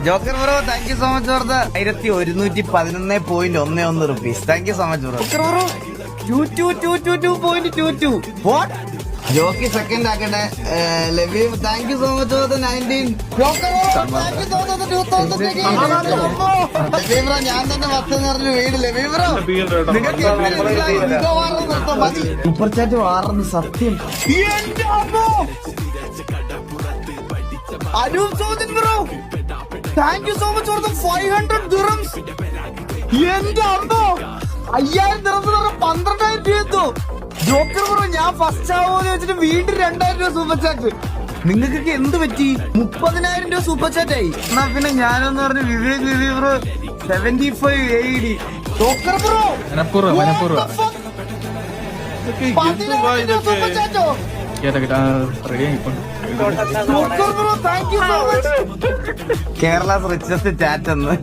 Joker bro thank you so much for the 1111.11 rupees. Thank you so much bro. Joker bro 22222.22 what? ജോക്കി second ആക്കട്ടെ. ലവീവ് thank you so much for the 19. Joker bro thank you so much 2000. ലവീവ് bro ഞാൻ തന്നെ വസ്തെന്ന് പറഞ്ഞു വീട്. ലവീവ് ബ്രോ സൂപ്പർ ചാറ്റ് വാറുന്നു സത്യം. Anoop Sojan bro thank you so much for the 500 dirhams. എന്റെ അമ്മോ 5000 dirhams 12,000 രൂപ എത്തോ. ജോക്കർ ബ്രോ ഞാൻ ഫസ്റ്റ് ആവോന്ന് വെച്ചിട്ട് വീണ്ടും 2000 രൂപ സൂപ്പർ ചാറ്റ്. നിങ്ങൾക്കൊക്കെ എന്ത് പറ്റി? 30,000 രൂപ സൂപ്പർ ചാറ്റ് ആയി. എന്നാ പിന്നെ ഞാനൊന്ന് പറഞ്ഞു Vivek bro 75 AED. Joker bro super ചാറ്റോ. Joker bro thank you so much. Kerala richest chat എന്ന്